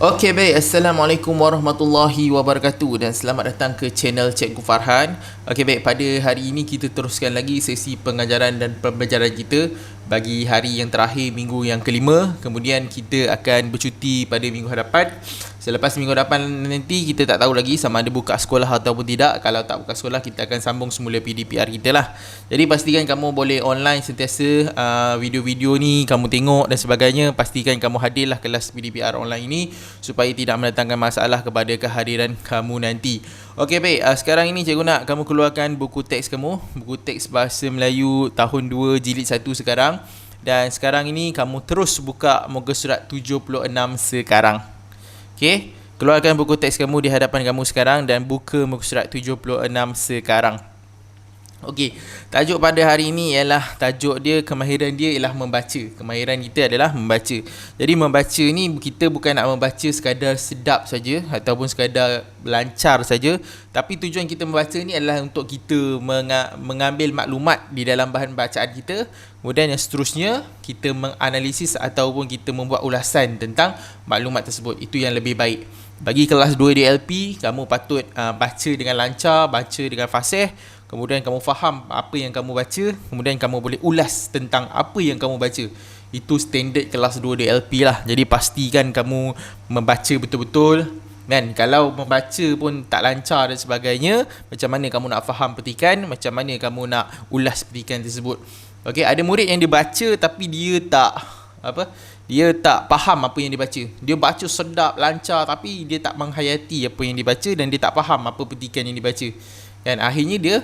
Okey baik, Assalamualaikum warahmatullahi wabarakatuh dan selamat datang ke channel Cikgu Farhan. Okey baik, pada hari ini kita teruskan lagi sesi pengajaran dan pembelajaran kita bagi hari yang terakhir, minggu yang kelima. Kemudian kita akan bercuti pada minggu hadapan. Selepas minggu hadapan nanti kita tak tahu lagi sama ada buka sekolah ataupun tidak. Kalau tak buka sekolah, kita akan sambung semula PDPR kita lah. Jadi pastikan kamu boleh online sentiasa, video-video ni kamu tengok dan sebagainya. Pastikan kamu hadirlah kelas PDPR online ini supaya tidak mendatangkan masalah kepada kehadiran kamu nanti. Okey baik, sekarang ini cikgu nak kamu keluarkan buku teks kamu, buku teks Bahasa Melayu tahun 2 jilid 1 sekarang. Dan sekarang ini kamu terus buka muka surat 76 sekarang. Okey, keluarkan buku teks kamu di hadapan kamu sekarang dan buka muka surat 76 sekarang. Okey, tajuk pada hari ini ialah, tajuk dia, kemahiran dia ialah membaca. Kemahiran kita adalah membaca. Jadi membaca ni kita bukan nak membaca sekadar sedap saja ataupun sekadar lancar saja, tapi tujuan kita membaca ni adalah untuk kita mengambil maklumat di dalam bahan bacaan kita. Kemudian yang seterusnya kita menganalisis ataupun kita membuat ulasan tentang maklumat tersebut. Itu yang lebih baik. Bagi kelas 2 DLP, kamu patut baca dengan lancar, baca dengan fasih. Kemudian kamu faham apa yang kamu baca, kemudian kamu boleh ulas tentang apa yang kamu baca. Itu standard kelas 2 DLP lah. Jadi pastikan kamu membaca betul-betul. Kan, kalau membaca pun tak lancar dan sebagainya, macam mana kamu nak faham petikan, macam mana kamu nak ulas petikan tersebut. Okey, ada murid yang dia baca tapi dia tak faham apa yang dia baca. Dia baca sedap, lancar, tapi dia tak menghayati apa yang dia baca dan dia tak faham apa petikan yang dia baca. Kan, akhirnya dia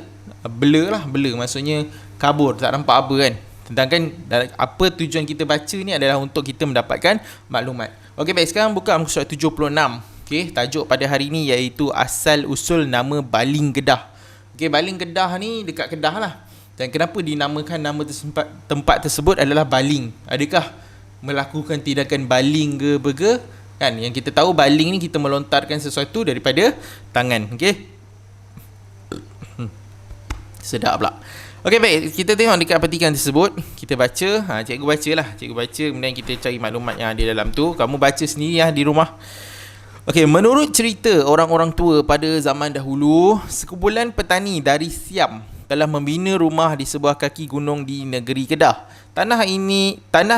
blur, maksudnya kabur, tak nampak apa kan. Tentang apa tujuan kita baca ni adalah untuk kita mendapatkan maklumat. Okey baik, sekarang buka muka surat 76. Okey, tajuk pada hari ni iaitu asal usul nama Baling Kedah. Okey, Baling Kedah ni dekat Kedah lah. Dan kenapa dinamakan nama tempat tersebut adalah baling? Adakah melakukan tindakan baling ke berge? Kan, yang kita tahu baling ni kita melontarkan sesuatu daripada tangan. Okey, sedap pula. Okey baik, kita tengok dekat petikan tersebut. Kita baca, cikgu baca lah. Cikgu baca, kemudian kita cari maklumat yang ada dalam tu. Kamu baca sendiri lah di rumah. Okey, menurut cerita orang-orang tua pada zaman dahulu, sekumpulan petani dari Siam telah membina rumah di sebuah kaki gunung di negeri Kedah. Tanah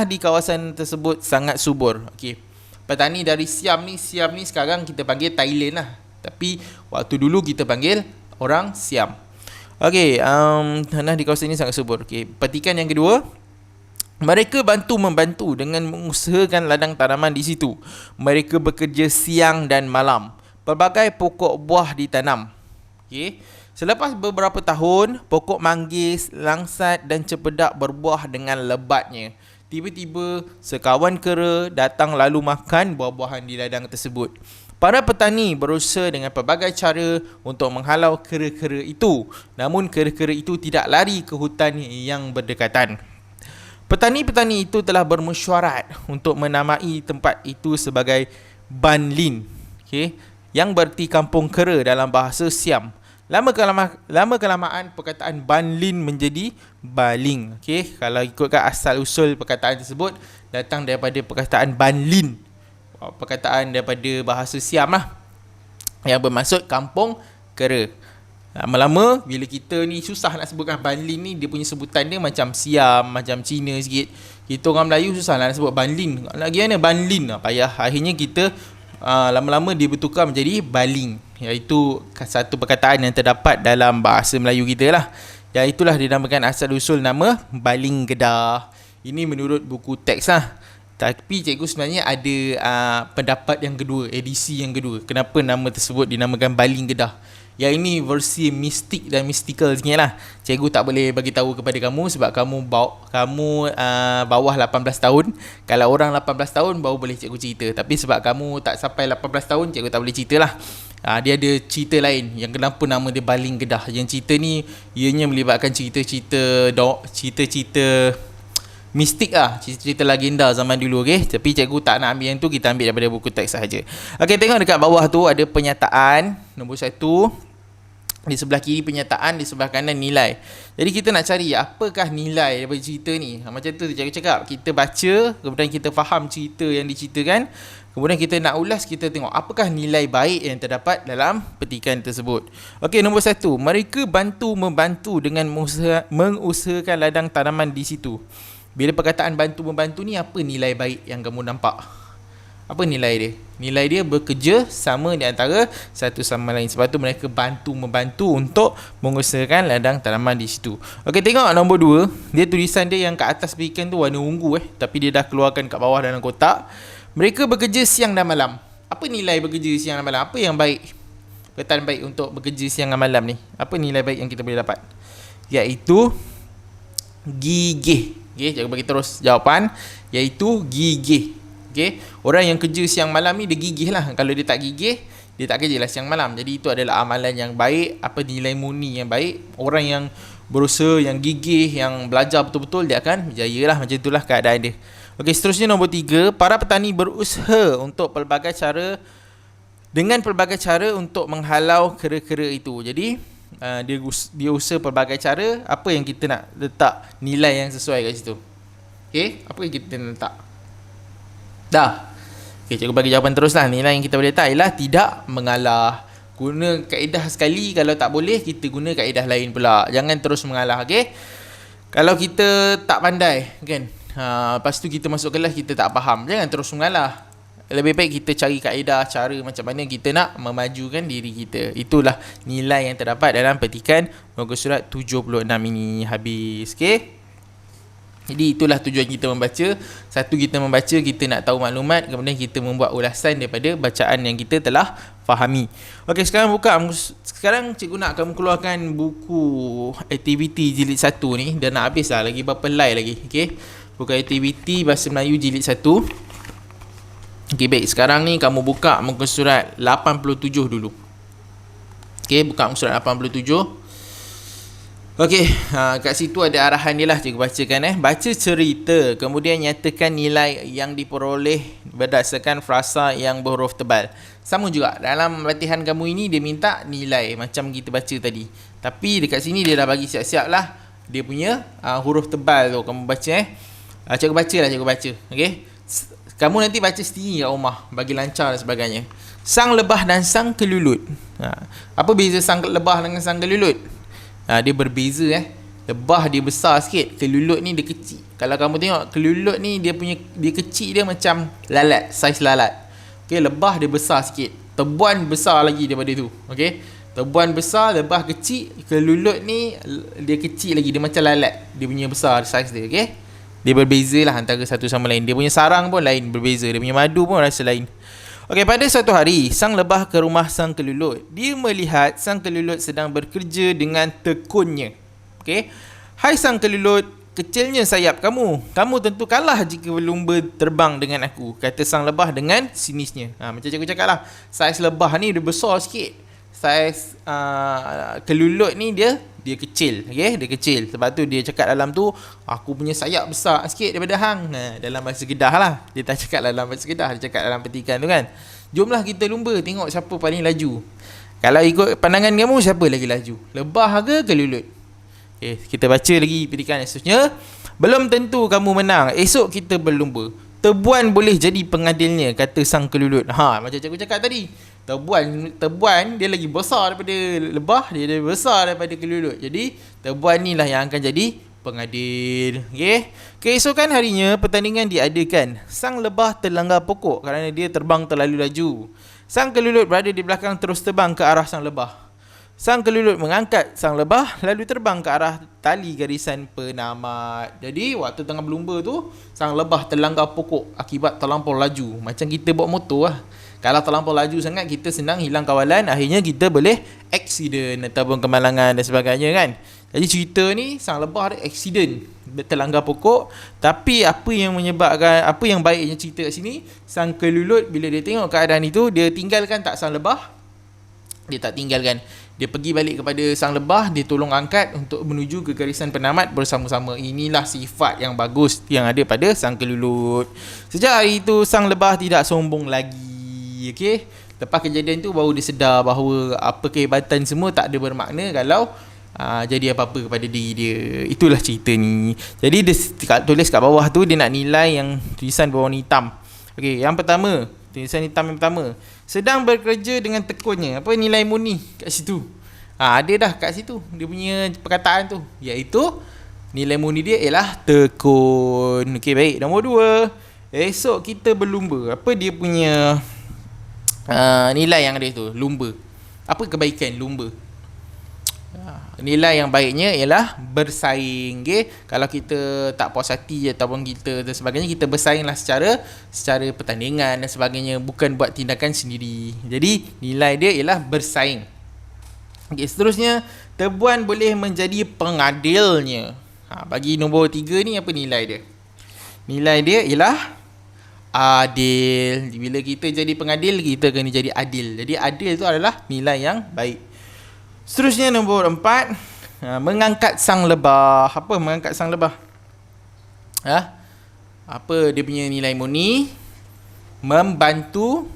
di kawasan tersebut sangat subur. Okey, petani dari Siam ni sekarang kita panggil Thailand lah. Tapi waktu dulu kita panggil orang Siam. Okey, tanah di kawasan ini sangat subur. Okey, petikan yang kedua. Mereka membantu dengan mengusahakan ladang tanaman di situ. Mereka bekerja siang dan malam. Pelbagai pokok buah ditanam. Okey, selepas beberapa tahun, pokok manggis, langsat dan cempedak berbuah dengan lebatnya. Tiba-tiba, sekawan kera datang lalu makan buah-buahan di ladang tersebut. Para petani berusaha dengan pelbagai cara untuk menghalau kera-kera itu. Namun kera-kera itu tidak lari ke hutan yang berdekatan. Petani-petani itu telah bermesyuarat untuk menamai tempat itu sebagai Ban Lin, okay, yang berarti kampung kera dalam bahasa Siam. Lama kelamaan perkataan Ban Lin menjadi Baling. Okay, kalau ikutkan asal usul perkataan tersebut datang daripada perkataan Ban Lin, perkataan daripada bahasa Siam lah, yang bermaksud kampung kera. Lama-lama bila kita ni susah nak sebutkan Banlin ni, dia punya sebutan dia macam Siam, macam Cina sikit. Kita orang Melayu susah nak sebut Banlin. Lagi mana Banlin, payah. Akhirnya kita lama-lama dia bertukar menjadi Baling, iaitu satu perkataan yang terdapat dalam bahasa Melayu kita lah. Dan itulah dinamakan asal usul nama Baling Kedah. Ini menurut buku teks lah. Tapi cikgu sebenarnya ada pendapat yang kedua, edisi yang kedua. Kenapa nama tersebut dinamakan Baling Kedah? Yang ini versi mistik dan mystical sikit lah. Cikgu tak boleh bagi tahu kepada kamu sebab kamu bawah 18 tahun. Kalau orang 18 tahun baru boleh cikgu cerita. Tapi sebab kamu tak sampai 18 tahun, cikgu tak boleh cerita lah. Dia ada cerita lain yang kenapa nama dia Baling Kedah. Yang cerita ni ianya melibatkan cerita-cerita mistik lah, cerita legenda zaman dulu. Okay, tapi cikgu tak nak ambil yang tu, kita ambil daripada buku teks sahaja. Okay, tengok dekat bawah tu ada pernyataan nombor 1. Di sebelah kiri penyataan, di sebelah kanan nilai. Jadi kita nak cari apakah nilai daripada cerita ni. Macam tu saya cakap, kita baca, kemudian kita faham cerita yang diceritakan, kemudian kita nak ulas, kita tengok apakah nilai baik yang terdapat dalam petikan tersebut. Okey, nombor 1, mereka membantu dengan mengusahakan ladang tanaman di situ. Bila perkataan bantu-membantu ni, apa nilai baik yang kamu nampak? Apa nilai dia? Nilai dia bekerja sama di antara satu sama lain. Sebab tu mereka membantu untuk mengusahakan ladang tanaman di situ. Okey, tengok nombor 2. Dia tulisan dia yang kat atas petikan tu warna ungu tapi dia dah keluarkan kat bawah dalam kotak. Mereka bekerja siang dan malam. Apa nilai bekerja siang dan malam? Apa yang baik? Perkataan baik untuk bekerja siang dan malam ni. Apa nilai baik yang kita boleh dapat? Iaitu gigih. Okey, jangan bagi terus jawapan. Iaitu gigih. Okay. Orang yang kerja siang malam ni dia gigih lah. Kalau dia tak gigih, dia tak kerja lah siang malam. Jadi itu adalah amalan yang baik. Apa nilai murni yang baik. Orang yang berusaha, yang gigih, yang belajar betul-betul, dia akan berjaya lah. Macam itulah keadaan dia. Okey, seterusnya nombor 3. Para petani berusaha untuk dengan pelbagai cara untuk menghalau kera-kera itu. Jadi dia usaha pelbagai cara. Apa yang kita nak letak nilai yang sesuai kat situ? Okey, apa yang kita nak letak? Dah. Okay, cikgu bagi jawapan teruslah. Nilai yang kita boleh letak ialah tidak mengalah. Guna kaedah sekali, kalau tak boleh kita guna kaedah lain pula. Jangan terus mengalah, okey? Kalau kita tak pandai, kan? Lepas tu kita masuk kelas kita tak faham, jangan terus mengalah. Lebih baik kita cari kaedah, cara macam mana kita nak memajukan diri kita. Itulah nilai yang terdapat dalam petikan muka surat 76 ini. Habis, okey? Jadi itulah tujuan kita membaca. Satu, kita membaca, kita nak tahu maklumat. Kemudian kita membuat ulasan daripada bacaan yang kita telah fahami. Okey, sekarang sekarang cikgu nak kamu keluarkan buku aktiviti jilid 1 ni. Dah nak habis lah, lagi berapa line lagi. Okey, buku aktiviti Bahasa Melayu jilid 1. Okey, baik. Sekarang ni kamu buka muka surat 87 dulu. Okey, buka muka surat 87. Okey, kat situ ada arahan dia lah, cikgu bacakan. Baca cerita, kemudian nyatakan nilai yang diperoleh berdasarkan frasa yang berhuruf tebal. Sama juga, dalam latihan kamu ini dia minta nilai macam kita baca tadi. Tapi dekat sini dia dah bagi siap-siap lah dia punya huruf tebal tu. Kamu baca cikgu baca lah, cikgu baca. Okey, kamu nanti baca sendiri kat rumah bagi lancar dan sebagainya. Sang lebah dan sang kelulut. Apa beza sang lebah dengan sang kelulut? Dia berbeza. Lebah dia besar sikit, kelulut ni dia kecil. Kalau kamu tengok kelulut ni dia kecil, dia macam lalat, saiz lalat. Okey, lebah dia besar sikit. Tebuan besar lagi daripada tu. Okey, tebuan besar, lebah kecil, kelulut ni dia kecil lagi, dia macam lalat. Dia punya besar saiz dia. Okey, dia berbeza lah antara satu sama lain. Dia punya sarang pun lain, berbeza. Dia punya madu pun rasa lain. Okey, pada suatu hari, sang lebah ke rumah sang kelulut. Dia melihat sang kelulut sedang bekerja dengan tekunnya. Okey. Hai sang kelulut, kecilnya sayap kamu. Kamu tentu kalah jika berlumba terbang dengan aku, kata sang lebah dengan sinisnya. Macam cikgu cakap lah, saiz lebah ni dia besar sikit. Saiz kelulut ni dia kecil. Okey, dia kecil. Sebab tu dia cakap dalam tu, aku punya sayap besar sikit daripada hang. Dalam bahasa Kedah lah. Dia tak cakap dalam bahasa Kedah, dia cakap dalam petikan tu kan. Jomlah kita lumba, tengok siapa paling laju. Kalau ikut pandangan kamu, siapa lagi laju? Lebah ke kelulut? Okay, kita baca lagi petikan yang seterusnya. Belum tentu kamu menang, esok kita berlumba. Tebuan boleh jadi pengadilnya, kata sang kelulut. Macam cikgu cakap tadi, Tebuan dia lagi besar daripada lebah, dia lebih besar daripada kelulut. Jadi tebuan ni lah yang akan jadi pengadil. Okey. Keesokan harinya pertandingan diadakan. Sang lebah terlanggar pokok kerana dia terbang terlalu laju. Sang kelulut berada di belakang terus terbang ke arah sang lebah. Sang kelulut mengangkat sang lebah lalu terbang ke arah tali garisan penamat. Jadi waktu tengah berlumba tu, sang lebah terlanggar pokok akibat terlampau laju. Macam kita bawa motor lah. Kalau terlampau laju sangat, kita senang hilang kawalan. Akhirnya kita boleh accident ataupun kemalangan dan sebagainya kan. Jadi cerita ni, sang lebah ada accident, terlanggar pokok. Tapi apa yang baiknya cerita kat sini, sang kelulut bila dia tengok keadaan itu, dia tinggalkan tak sang lebah? Dia tak tinggalkan. Dia pergi balik kepada sang lebah, dia tolong angkat untuk menuju ke garisan penamat bersama-sama. Inilah sifat yang bagus yang ada pada sang kelulut. Sejak hari itu, sang lebah tidak sombong lagi. Okey, Lepas kejadian tu baru dia sedar bahawa apa kehebatan semua tak ada bermakna kalau jadi apa-apa kepada diri dia. Itulah cerita ni. Jadi dia tulis kat bawah tu dia nak nilai yang tulisan berwarna hitam. Okey, yang pertama, tulisan hitam yang pertama. Sedang bekerja dengan tekunnya. Apa nilai murni kat situ? Ada dah kat situ dia punya perkataan tu, iaitu nilai murni dia ialah tekun. Okey, baik. Nombor 2, esok kita berlumba. Apa dia punya nilai yang ada tu? Lumba. Apa kebaikan lumba? Nilai yang baiknya ialah bersaing. Okay? Kalau kita tak puas hati ataupun kita dan sebagainya, kita bersainglah secara pertandingan dan sebagainya, bukan buat tindakan sendiri. Jadi nilai dia ialah bersaing. Okay, seterusnya, tebuan boleh menjadi pengadilnya. Bagi nombor 3 ni, apa nilai dia? Nilai dia ialah adil. Bila kita jadi pengadil, kita kena jadi adil. Jadi adil tu adalah nilai yang baik. Seterusnya nombor 4, mengangkat sang lebah. Apa mengangkat sang lebah? Apa dia punya nilai murni? Membantu.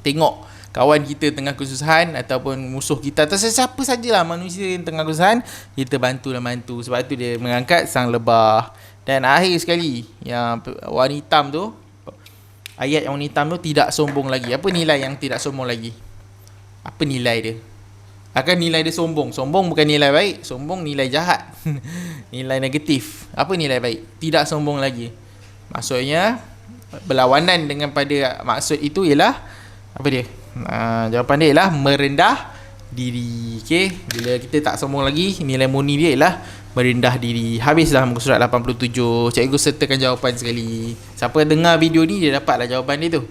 Tengok kawan kita tengah kesusahan ataupun musuh kita atau sesiapa sajalah manusia yang tengah kesusahan, kita bantu. Sebab tu dia mengangkat sang lebah. Dan akhir sekali, yang warna hitam tu, ayat yang warna hitam tu, tidak sombong lagi. Apa nilai yang tidak sombong lagi? Apa nilai dia? Akan nilai dia sombong. Sombong bukan nilai baik. Sombong nilai jahat. Nilai negatif. Apa nilai baik? Tidak sombong lagi. Maksudnya, berlawanan dengan pada maksud itu ialah, apa dia? Jawapan dia ialah merendah diri. Okay? Bila kita tak sombong lagi, nilai murni dia ialah merendah diri. Habislah muka surat 87. Cikgu sertakan jawapan sekali. Siapa dengar video ni, dia dapatlah jawapan dia tu.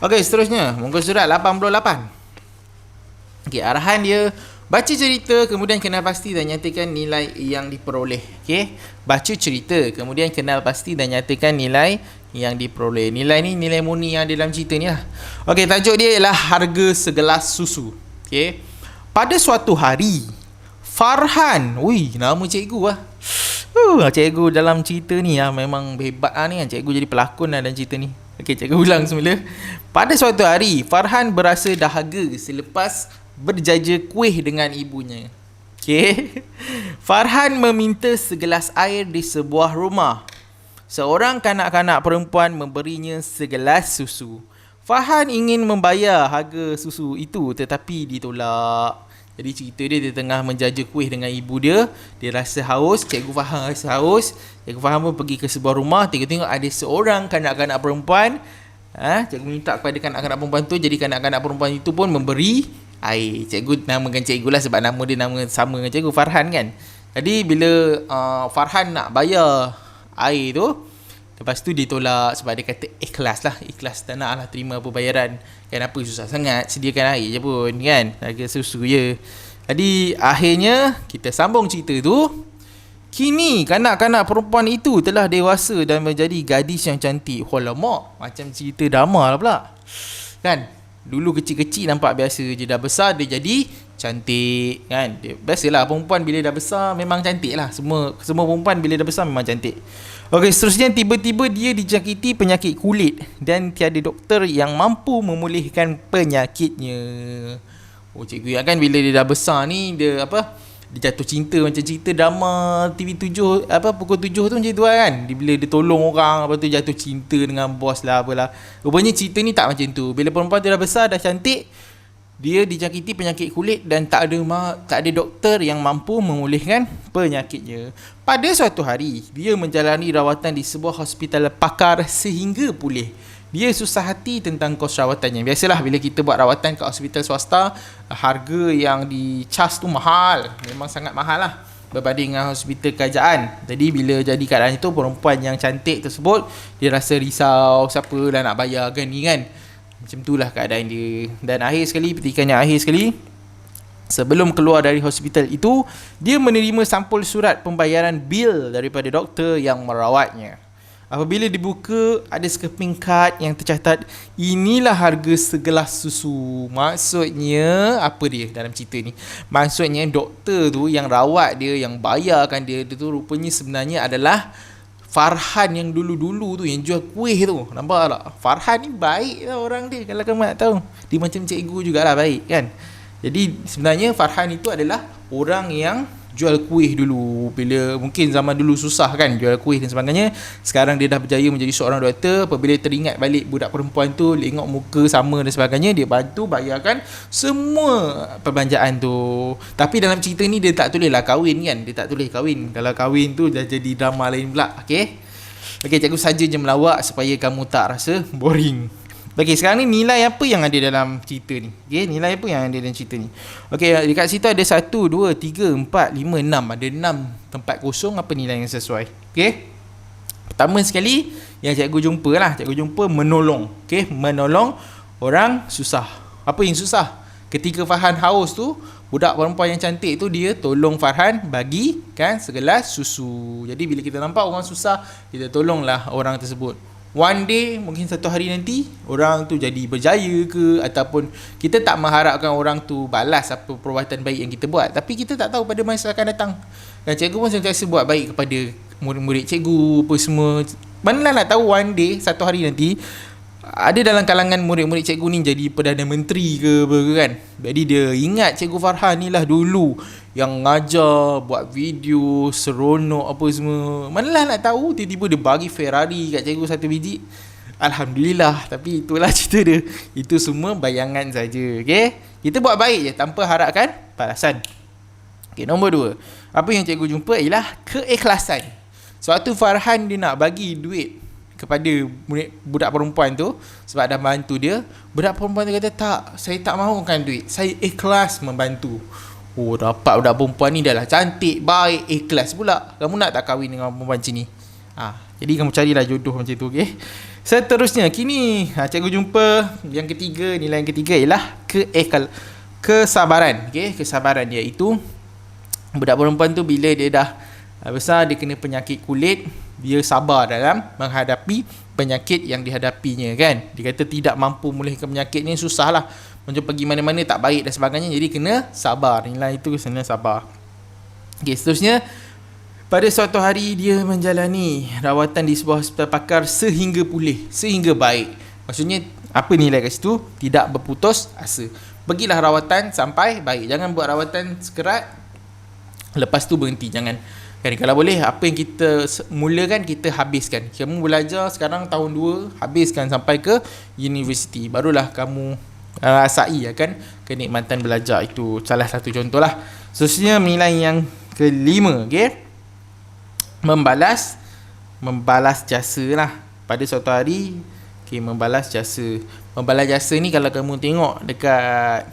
Okey, seterusnya muka surat 88. Okey, arahan dia, baca cerita kemudian kenal pasti dan nyatakan nilai yang diperoleh. Okey, baca cerita kemudian kenal pasti dan nyatakan nilai yang diperoleh. Nilai ni nilai murni yang ada dalam cerita ni lah. Okey, tajuk dia ialah harga segelas susu. Okey, pada suatu hari, Farhan, nama cikgu lah. Cikgu dalam cerita ni memang hebat ni kan. Cikgu jadi pelakon dalam cerita ni. Okey, cikgu ulang semula. Pada suatu hari, Farhan berasa dahaga selepas berjaja kuih dengan ibunya. Okey. Farhan meminta segelas air di sebuah rumah. Seorang kanak-kanak perempuan memberinya segelas susu. Farhan ingin membayar harga susu itu tetapi ditolak. Jadi cerita dia tengah menjaja kuih dengan ibu dia. Dia rasa haus. Cikgu Farhan rasa haus. Cikgu Farhan pun pergi ke sebuah rumah. Tengok-tengok ada seorang kanak-kanak perempuan. Cikgu minta kepada kanak-kanak perempuan tu. Jadi kanak-kanak perempuan itu pun memberi air. Cikgu namakan cikgu lah sebab nama dia nama sama dengan cikgu Farhan kan. Jadi bila Farhan nak bayar air tu, lepas tu ditolak sebab dia kata ikhlas tak nak lah terima apa bayaran. Kenapa susah sangat, sediakan air je pun kan, harga susu je. Jadi akhirnya kita sambung cerita tu. Kini kanak-kanak perempuan itu telah dewasa dan menjadi gadis yang cantik. Alamak, macam cerita drama lah pula kan. Dulu kecil-kecil nampak biasa je, dah besar dia jadi cantik kan. Biasalah perempuan bila dah besar memang cantik lah. Semua perempuan bila dah besar memang cantik. Okey, seterusnya tiba-tiba dia dijangkiti penyakit kulit dan tiada doktor yang mampu memulihkan penyakitnya. Cikgu ingat kan bila dia dah besar ni dia jatuh cinta macam cerita drama TV7 pukul 7 tu macam tu kan. Bila dia tolong orang, lepas tu jatuh cinta dengan bos lah apalah. Rupanya cerita ni tak macam tu. Bila perempuan tu dah besar, dah cantik, dia dijangkiti penyakit kulit dan tak ada doktor yang mampu memulihkan penyakitnya. Pada suatu hari, dia menjalani rawatan di sebuah hospital pakar sehingga pulih. Dia susah hati tentang kos rawatannya. Biasalah bila kita buat rawatan kat hospital swasta, harga yang di-charge tu mahal. Memang sangat mahal lah berbanding dengan hospital kerajaan. Jadi bila jadi keadaan itu, perempuan yang cantik tersebut, dia rasa risau, siapa dah nak bayar kan ni kan. Macam itulah keadaan dia. Dan petikan yang akhir sekali, sebelum keluar dari hospital itu, dia menerima sampul surat pembayaran bil daripada doktor yang merawatnya. Apabila dibuka, ada sekeping kad yang tercatat, inilah harga segelas susu. Maksudnya, apa dia dalam cerita ni? Maksudnya doktor tu yang rawat dia, yang bayarkan dia tu rupanya sebenarnya adalah Farhan yang dulu-dulu tu, yang jual kuih tu, nampak tak? Farhan ni baik lah orang dia, kalau kamu nak tahu. Dia macam cikgu jugalah, baik kan. Jadi sebenarnya Farhan itu adalah orang yang jual kuih dulu, bila mungkin zaman dulu susah kan jual kuih dan sebagainya. Sekarang dia dah berjaya menjadi seorang doktor. Apabila teringat balik budak perempuan tu, tengok muka sama dan sebagainya, dia bantu bayarkan semua perbelanjaan tu. Tapi dalam cerita ni dia tak tulis lah kahwin kan, dia tak tulis kahwin. Kalau kahwin tu dah jadi drama lain pula. Okay, cikgu saja je melawak supaya kamu tak rasa boring. Okey, sekarang ni nilai apa yang ada dalam cerita ni? Okey, nilai apa yang ada dalam cerita ni? Okey, dekat situ ada 1, 2, 3, 4, 5, 6. Ada 6 tempat kosong. Apa nilai yang sesuai? Okey. Pertama sekali yang cikgu jumpa lah, cikgu jumpa menolong. Okey, menolong orang susah. Apa yang susah? Ketika Farhan haus tu, budak perempuan yang cantik tu dia tolong Farhan bagi kan segelas susu. Jadi bila kita nampak orang susah, kita tolonglah orang tersebut. One day, mungkin satu hari nanti, orang tu jadi berjaya ke, ataupun kita tak mengharapkan orang tu balas apa perbuatan baik yang kita buat. Tapi kita tak tahu pada masa akan datang. Dan cikgu pun sentiasa buat baik kepada murid-murid cikgu, apa semua. Manalah nak tahu one day, satu hari nanti, ada dalam kalangan murid-murid cikgu ni jadi Perdana Menteri ke apa kan. Jadi dia ingat Cikgu Farhan ni lah dulu yang ngajar, buat video, seronok apa semua. Manalah nak tahu tiba-tiba dia bagi Ferrari kat cikgu 1 biji. Alhamdulillah. Tapi itulah cerita dia. Itu semua bayangan saja. Okay, kita buat baik je tanpa harapkan balasan. Okay, nombor 2. Apa yang cikgu jumpa ialah keikhlasan. Suatu Farhan dia nak bagi duit kepada budak perempuan tu sebab dah bantu dia. Budak perempuan tu kata, tak, saya tak mahukan duit, saya ikhlas membantu. Oh, dapat budak perempuan ni dah lah cantik, baik, ikhlas pula. Kamu nak tak kahwin dengan perempuan macam ni? Jadi kamu carilah jodoh macam tu. Okay? Seterusnya, kini cikgu jumpa yang ketiga. Nilai yang ketiga ialah kesabaran. Okay? Kesabaran, iaitu budak perempuan tu bila dia dah besar, dia kena penyakit kulit, dia sabar dalam menghadapi penyakit yang dihadapinya kan. Dia kata tidak mampu memulihkan penyakit ni, susah lah, macam pergi mana-mana tak baik dan sebagainya. Jadi kena sabar. Nilai itu kena sabar. Okay, seterusnya, pada suatu hari dia menjalani rawatan di sebuah hospital pakar sehingga pulih, sehingga baik. Maksudnya apa nilai kat situ? Tidak berputus asa. Pergilah rawatan sampai baik. Jangan buat rawatan sekerat lepas tu berhenti. Jangan kan, kalau boleh apa yang kita mulakan kita habiskan. Kamu belajar sekarang tahun 2, habiskan sampai ke universiti, barulah kamu rasai akan kenikmatan belajar. Itu salah satu contoh lah. Seterusnya nilai yang kelima. Okay? Membalas jasa lah. Pada suatu hari, okay, membalas jasa. Membalas jasa ni kalau kamu tengok dekat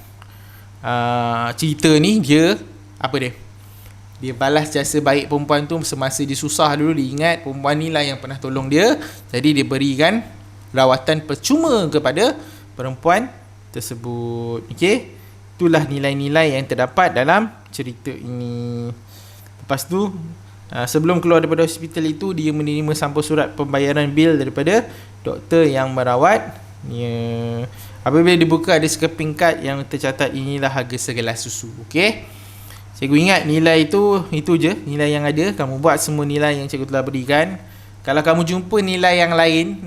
cerita ni, dia apa dia? Dia balas jasa baik perempuan tu semasa dia susah dulu. Dia ingat perempuan ni lah yang pernah tolong dia. Jadi dia berikan rawatan percuma kepada perempuan tersebut. Okey, itulah nilai-nilai yang terdapat dalam cerita ini. Lepas tu, sebelum keluar daripada hospital itu, dia menerima sampul surat pembayaran bil daripada doktor yang merawat. Apabila dibuka, ada sekeping kad yang tercatat, inilah harga segelas susu. Okey, cikgu ingat nilai itu je nilai yang ada. Kamu buat semua nilai yang cikgu telah berikan. Kalau kamu jumpa nilai yang lain,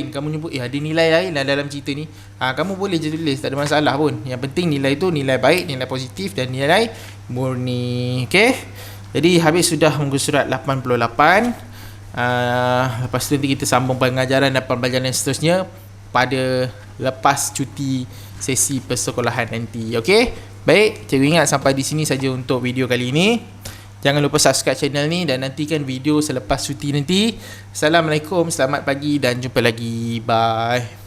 kamu jumpa ada nilai lain lah dalam cerita ni, kamu boleh je tulis, tak ada masalah pun. Yang penting nilai tu nilai baik, nilai positif dan nilai murni. Okey, jadi habis sudah muka surat 88. Lepas tu nanti kita sambung pengajaran dan pembelajaran seterusnya pada lepas cuti sesi persekolahan nanti. Okey, baik, cikgu ingat sampai di sini saja untuk video kali ini. Jangan lupa subscribe channel ni dan nantikan video selepas cuti nanti. Assalamualaikum, selamat pagi dan jumpa lagi. Bye.